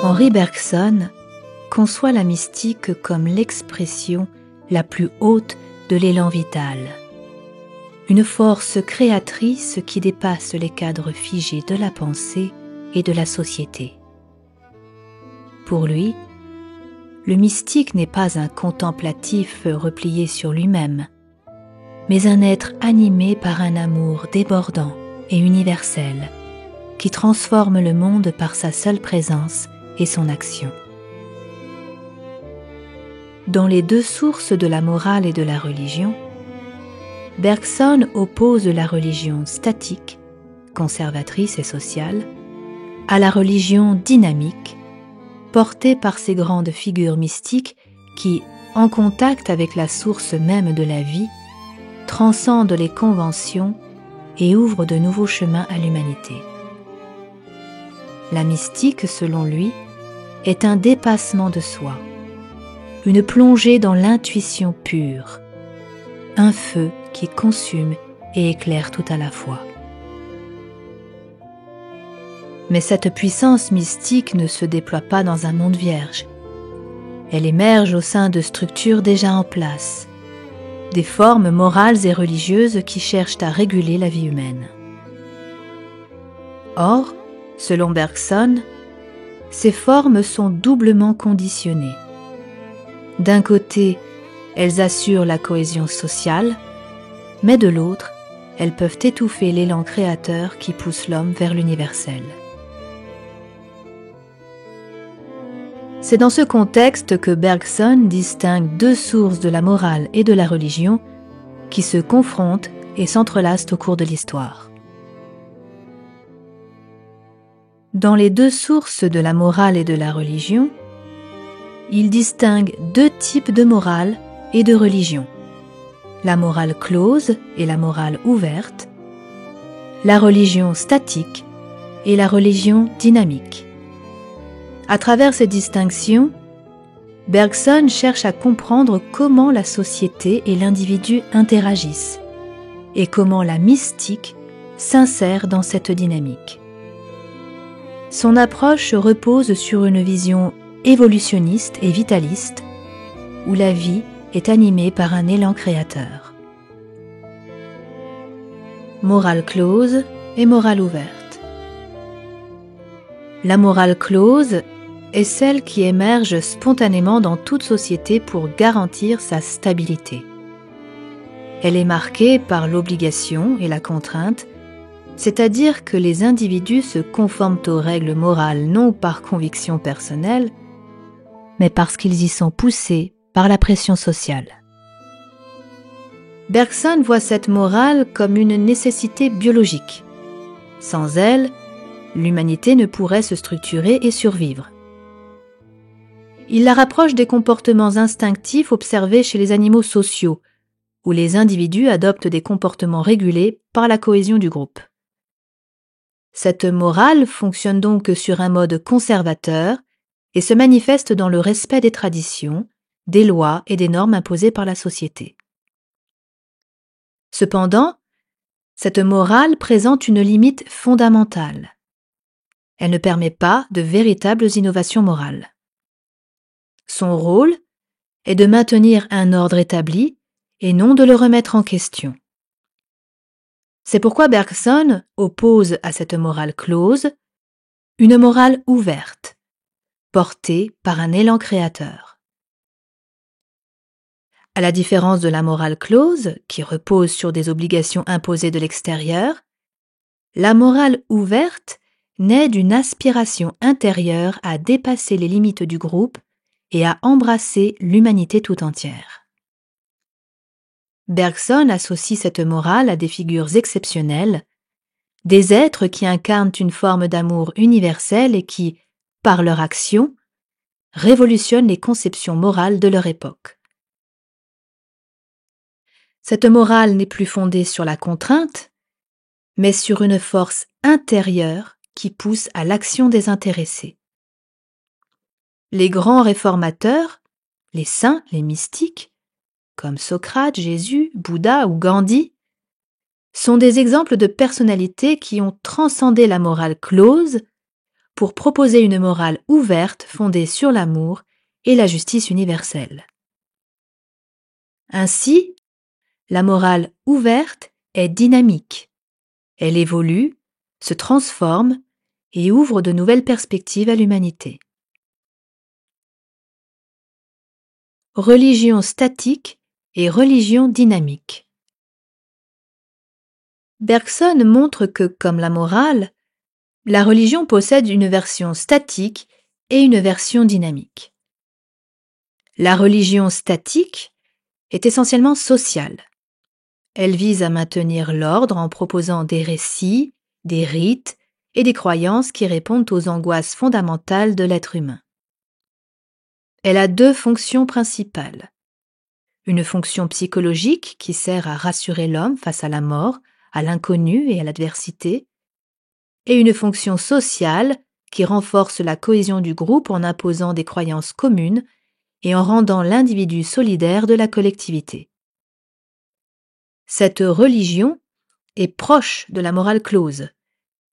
Henri Bergson conçoit la mystique comme l'expression la plus haute de l'élan vital, une force créatrice qui dépasse les cadres figés de la pensée et de la société. Pour lui, le mystique n'est pas un contemplatif replié sur lui-même, mais un être animé par un amour débordant et universel, qui transforme le monde par sa seule présence et son action. Dans les deux sources de la morale et de la religion, Bergson oppose la religion statique, conservatrice et sociale, à la religion dynamique, portée par ces grandes figures mystiques qui, en contact avec la source même de la vie, transcendent les conventions et ouvrent de nouveaux chemins à l'humanité. La mystique, selon lui, est un dépassement de soi, une plongée dans l'intuition pure, un feu qui consume et éclaire tout à la fois. Mais cette puissance mystique ne se déploie pas dans un monde vierge. Elle émerge au sein de structures déjà en place, des formes morales et religieuses qui cherchent à réguler la vie humaine. Or, selon Bergson, ces formes sont doublement conditionnées. D'un côté, elles assurent la cohésion sociale, mais de l'autre, elles peuvent étouffer l'élan créateur qui pousse l'homme vers l'universel. C'est dans ce contexte que Bergson distingue deux sources de la morale et de la religion qui se confrontent et s'entrelacent au cours de l'histoire. Dans les deux sources de la morale et de la religion, il distingue deux types de morale et de religion, la morale close et la morale ouverte, la religion statique et la religion dynamique. À travers ces distinctions, Bergson cherche à comprendre comment la société et l'individu interagissent et comment la mystique s'insère dans cette dynamique. Son approche repose sur une vision évolutionniste et vitaliste où la vie est animée par un élan créateur. Morale close et morale ouverte. La morale close est celle qui émerge spontanément dans toute société pour garantir sa stabilité. Elle est marquée par l'obligation et la contrainte, c'est-à-dire que les individus se conforment aux règles morales non par conviction personnelle, mais parce qu'ils y sont poussés par la pression sociale. Bergson voit cette morale comme une nécessité biologique. Sans elle, l'humanité ne pourrait se structurer et survivre. Il la rapproche des comportements instinctifs observés chez les animaux sociaux, où les individus adoptent des comportements régulés par la cohésion du groupe. Cette morale fonctionne donc sur un mode conservateur et se manifeste dans le respect des traditions, des lois et des normes imposées par la société. Cependant, cette morale présente une limite fondamentale. Elle ne permet pas de véritables innovations morales. Son rôle est de maintenir un ordre établi et non de le remettre en question. C'est pourquoi Bergson oppose à cette morale close une morale ouverte, portée par un élan créateur. À la différence de la morale close, qui repose sur des obligations imposées de l'extérieur, la morale ouverte naît d'une aspiration intérieure à dépasser les limites du groupe et à embrasser l'humanité tout entière. Bergson associe cette morale à des figures exceptionnelles, des êtres qui incarnent une forme d'amour universel et qui, par leur action, révolutionnent les conceptions morales de leur époque. Cette morale n'est plus fondée sur la contrainte, mais sur une force intérieure qui pousse à l'action désintéressée. Les grands réformateurs, les saints, les mystiques, comme Socrate, Jésus, Bouddha ou Gandhi, sont des exemples de personnalités qui ont transcendé la morale close pour proposer une morale ouverte fondée sur l'amour et la justice universelle. Ainsi, la morale ouverte est dynamique. Elle évolue, se transforme et ouvre de nouvelles perspectives à l'humanité. Religion statique et religion dynamique. Bergson montre que, comme la morale, la religion possède une version statique et une version dynamique. La religion statique est essentiellement sociale. Elle vise à maintenir l'ordre en proposant des récits, des rites et des croyances qui répondent aux angoisses fondamentales de l'être humain. Elle a deux fonctions principales. Une fonction psychologique qui sert à rassurer l'homme face à la mort, à l'inconnu et à l'adversité, et une fonction sociale qui renforce la cohésion du groupe en imposant des croyances communes et en rendant l'individu solidaire de la collectivité. Cette religion est proche de la morale close.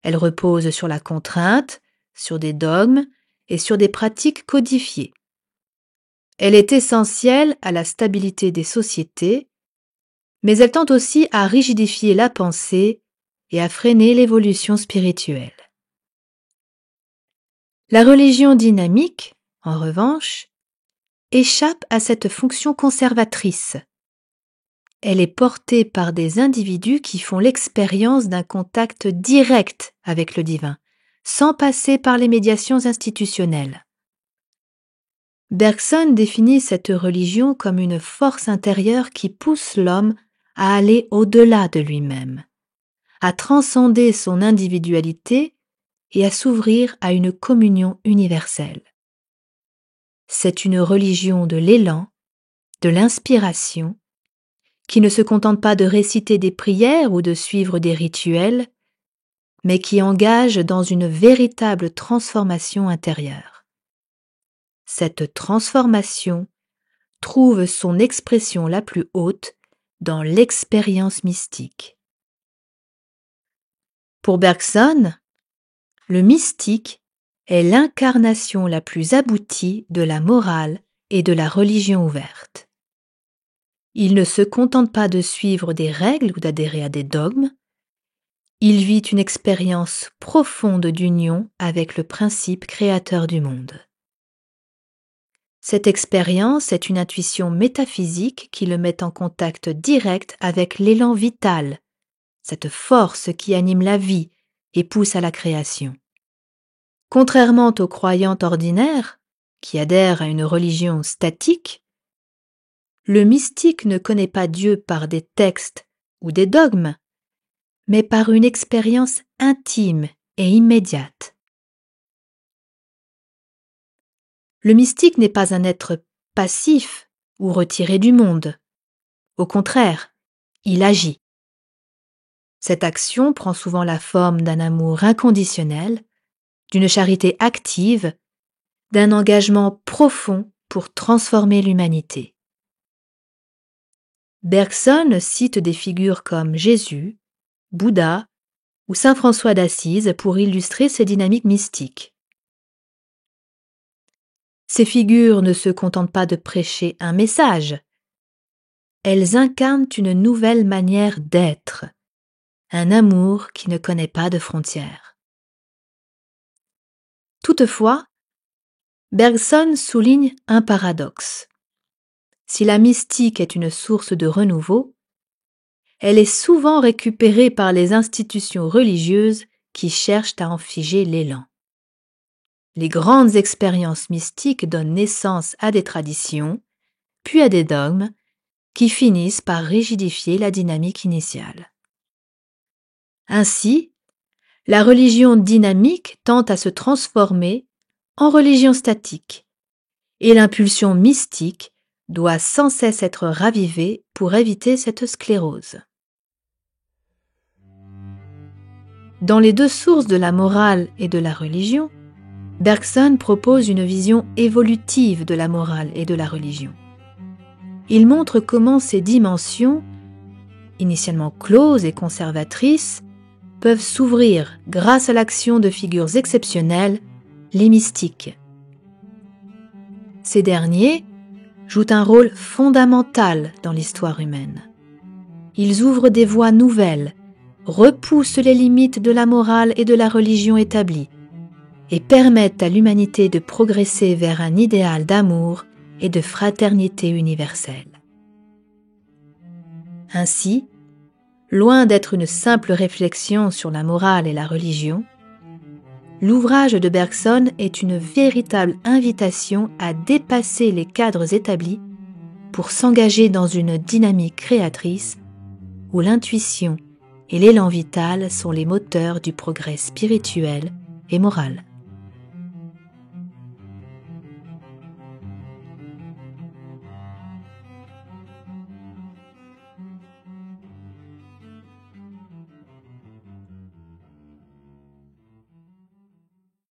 Elle repose sur la contrainte, sur des dogmes et sur des pratiques codifiées. Elle est essentielle à la stabilité des sociétés, mais elle tend aussi à rigidifier la pensée et à freiner l'évolution spirituelle. La religion dynamique, en revanche, échappe à cette fonction conservatrice. Elle est portée par des individus qui font l'expérience d'un contact direct avec le divin, sans passer par les médiations institutionnelles. Bergson définit cette religion comme une force intérieure qui pousse l'homme à aller au-delà de lui-même, à transcender son individualité et à s'ouvrir à une communion universelle. C'est une religion de l'élan, de l'inspiration, qui ne se contente pas de réciter des prières ou de suivre des rituels, mais qui engage dans une véritable transformation intérieure. Cette transformation trouve son expression la plus haute dans l'expérience mystique. Pour Bergson, le mystique est l'incarnation la plus aboutie de la morale et de la religion ouverte. Il ne se contente pas de suivre des règles ou d'adhérer à des dogmes, il vit une expérience profonde d'union avec le principe créateur du monde. Cette expérience est une intuition métaphysique qui le met en contact direct avec l'élan vital, cette force qui anime la vie et pousse à la création. Contrairement aux croyants ordinaires, qui adhèrent à une religion statique, le mystique ne connaît pas Dieu par des textes ou des dogmes, mais par une expérience intime et immédiate. Le mystique n'est pas un être passif ou retiré du monde. Au contraire, il agit. Cette action prend souvent la forme d'un amour inconditionnel, d'une charité active, d'un engagement profond pour transformer l'humanité. Bergson cite des figures comme Jésus, Bouddha ou saint François d'Assise pour illustrer ces dynamiques mystiques. Ces figures ne se contentent pas de prêcher un message. Elles incarnent une nouvelle manière d'être, un amour qui ne connaît pas de frontières. Toutefois, Bergson souligne un paradoxe. Si la mystique est une source de renouveau, elle est souvent récupérée par les institutions religieuses qui cherchent à en figer l'élan. Les grandes expériences mystiques donnent naissance à des traditions, puis à des dogmes, qui finissent par rigidifier la dynamique initiale. Ainsi, la religion dynamique tend à se transformer en religion statique, et l'impulsion mystique doit sans cesse être ravivée pour éviter cette sclérose. Dans les deux sources de la morale et de la religion, Bergson propose une vision évolutive de la morale et de la religion. Il montre comment ces dimensions, initialement closes et conservatrices, peuvent s'ouvrir grâce à l'action de figures exceptionnelles les mystiques. Ces derniers jouent un rôle fondamental dans l'histoire humaine. Ils ouvrent des voies nouvelles, repoussent les limites de la morale et de la religion établies et permettent à l'humanité de progresser vers un idéal d'amour et de fraternité universelle. Ainsi, loin d'être une simple réflexion sur la morale et la religion, l'ouvrage de Bergson est une véritable invitation à dépasser les cadres établis pour s'engager dans une dynamique créatrice où l'intuition et l'élan vital sont les moteurs du progrès spirituel et moral.